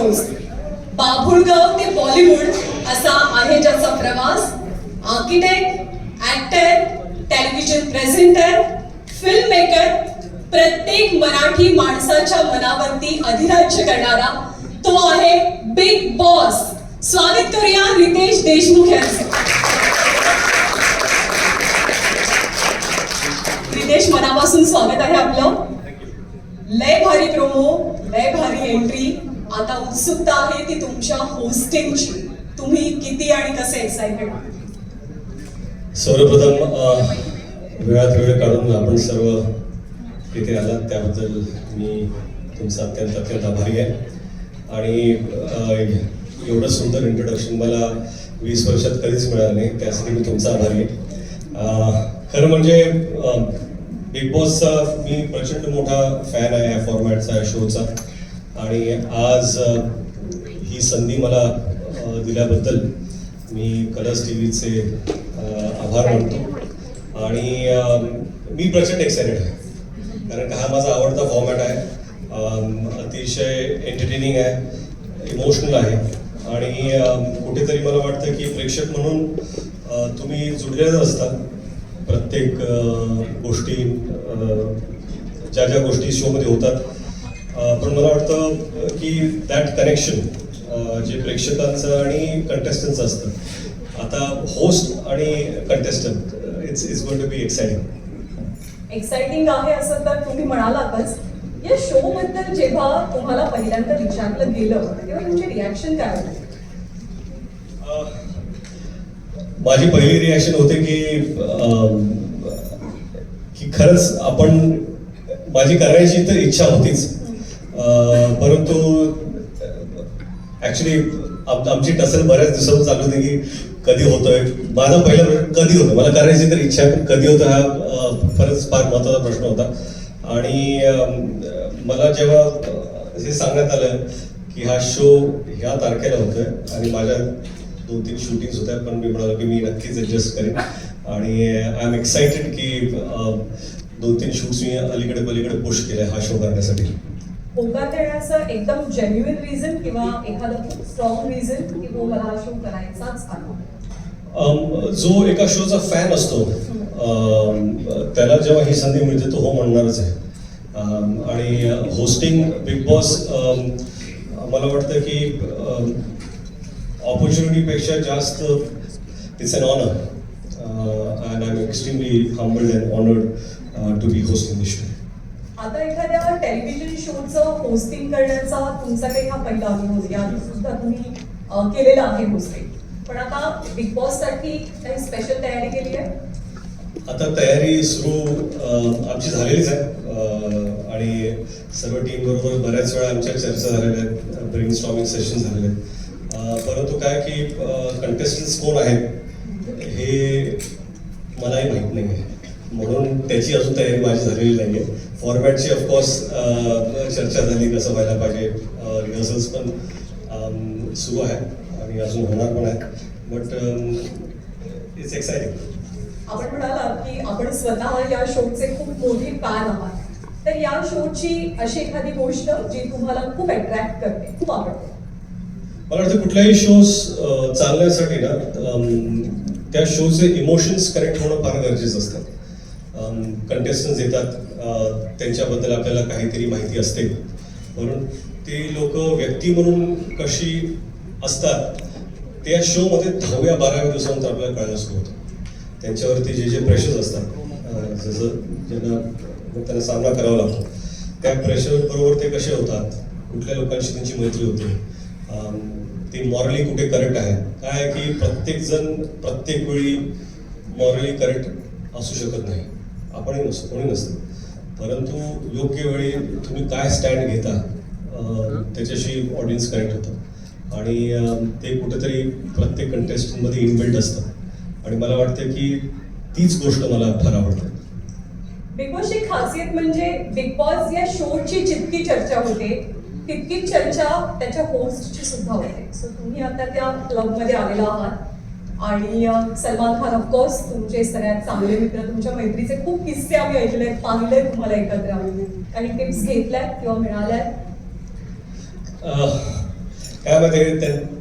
Host. Babhulgaon ते बॉलिवूड असा आहे ज्याचा प्रवास. Architect, actor, television presenter, film maker, प्रत्येक मराठी माणसाच्या मनावरती अधिराज्य करणारा तो आहे बिग बॉस. स्वागत करूया रितेश देशमुख यांचं. रितेश, मनापासून स्वागत आहे आपलं. लय भारी प्रोमो, लय भारी एंट्री. आता उत्सुकता आहे ती तुमच्या होस्टिंगची. तुम्ही किती आणि कसे एक्साइटेड आहात? सर्वप्रथम वेळात वेळ काढून आपण सर्व इथे आलात त्याबद्दल मी तुमचा अत्यंत आभारी आहे. आणि एवढं सुंदर इंट्रोडक्शन मला 20 वर्षात कधीच मिळालं नाही, त्यासाठी मी तुमचा आभारी आहे. खरं म्हणजे बिग बॉसचा मी प्रचंड मोठा फॅन आहे, या फॉर्मॅटचा, या शोचा. आणि आज ही संधी मला दिल्याबद्दल मी कलर्स टीव्हीचे आभार मानतो. आणि मी प्रचंड एक्सायटेड आहे, कारण का हा माझा आवडता फॉर्मॅट आहे. अतिशय एंटरटेनिंग आहे, इमोशनल आहे. आणि कुठेतरी मला वाटतं की प्रेक्षक म्हणून तुम्ही जुळलेच असता. प्रत्येक गोष्टी, ज्या ज्या गोष्टी शोमध्ये होतात, पण मला वाटतं की दॅट कनेक्शन जे प्रेक्षकांचं आणि कंटेस्टंटचं असतं. आता होस्ट आणि contestant, it's going to be exciting आहे असं तर तुम्ही म्हणालातच. या शो बद्दल जेव्हा तुम्हाला पहिल्यांदा विचारलं गेलं तेव्हा तुमचे रिॲक्शन काय होते? माझी पहिली रिॲक्शन होते की खरंच आपण, माझी करायची तर इच्छा होतीच, परंतु ऍक्च्युली आमची टसल बऱ्याच दिवसांपासून चालू होती की कधी होतोय. माझा पहिला प्रश्न कधी होतं, मला करायची तर इच्छा आहे, पण कधी होतं हा खरंच फार महत्त्वाचा प्रश्न होता. आणि मला जेव्हा हे सांगण्यात आलं की हा शो ह्या तारखेला होतोय आणि माझ्या 2-3 शूटिंग्स होत्या, पण मी म्हणालो की मी नक्कीच ऍडजस्ट करेन. आणि आय एम एक्साइटेड की 2-3 शूट्स मी अलीकडे पलीकडे पुश केले हा शो करण्यासाठी. होकार देण्याचं एकदम जेन्युइन रिझन किंवा एखादं खूप स्ट्रॉंग रिझन की हो मला हा शो करायचाच आहे? जो एका शोचा फॅन असतो त्याला जेव्हा ही संधी मिळते तो हो म्हणणारच आहे. आणि होस्टिंग बिग बॉस मला वाटतं की ऑपॉर्च्युनिटीपेक्षा जास्त it's an honour. And I am extremely humbled and honoured to be hosting this show. आता एखाद्या टेलिव्हिजन शोचं होस्टिंग करण्याचा तुमचा काही हा पहिला अनुभव, याआधी सुद्धा तुम्ही केलेला आहे होस्टिंग, पण आता बिग बॉस साठी काही स्पेशल तयारी केली आहे? आता तयारी सुरू आमची झालेलीच आहे. आणि सर्व टीम बरोबर बऱ्याच वेळा आमच्या चर्चा झालेल्या आहेत, ब्रेन स्टॉर्मिंग सेशन झालेले आहेत. परंतु काय की कंटेस्टंट्स कोण आहेत हे मलाही माहीत नाही आहे, म्हणून त्याची अजून तयारी माझी झालेली नाही आहे. फॉर्मॅटची ऑफकोर्स चर्चा झाली, कसं व्हायला पाहिजे, रिहर्सल्स पण सुरू आहे आणि अजून होणार पण आहे. But it's exciting. आपण म्हणालात की आपण स्वतः या शोचे खूप मोठे फॅन आहात, तर या शोची अशी एखादी गोष्ट जी तुम्हाला खूप अट्रॅक्ट करते, खूप आवडते? मला वाटतं कुठलाही शोज चालण्यासाठी ना त्या शोचे इमोशन्स करेक्ट होणं फार गरजेचं असतं. कंटेस्टन्स येतात, त्यांच्याबद्दल आपल्याला काहीतरी माहिती असते, म्हणून ते लोक व्यक्ती म्हणून कशी असतात त्या शोमध्ये 10व्या-12व्या दिवसानंतर आपल्याला कळायला सुरू होतं. त्यांच्यावरती जे जे प्रेशर्स असतात, जसं त्यांना सामना करावा लागतो, त्या प्रेशर बरोबर ते कसे होतात, कुठल्या लोकांशी त्यांची मैत्री होते, ते मॉरली कुठे करेक्ट आहे. काय आहे की प्रत्येक जण प्रत्येक वेळी मॉरली करेक्ट असू शकत नाही, आपणही नसतो, कोणी नसतं. परंतु योग्य वेळी तुम्ही काय स्टँड घेता त्याच्याशी ऑडियन्स कनेक्ट होतं. आणि ते कुठेतरी प्रत्येक कंटेस्टंटमध्ये इनबिल्ट असतं. आणि मला वाटतं की तीच गोष्ट मला फार आवडते. बिग बॉसची खासियत म्हणजे बिग बॉस या शोची जितकी चर्चा होते तितकीच चर्चा त्याच्या होस्टची सुद्धा होते. सो तुम्ही आता त्या क्लबमध्ये आलेला आहात आणि सलमान खान ऑफकोर्स तुमचे सगळ्यात चांगले मित्र, तुमच्या मैत्रीचे खूप किस्से आम्ही ऐकले, पाहिले तुम्हाला एकत्र. काही टिप्स घेतल्यात किंवा मिळाल्यात? काय माहिती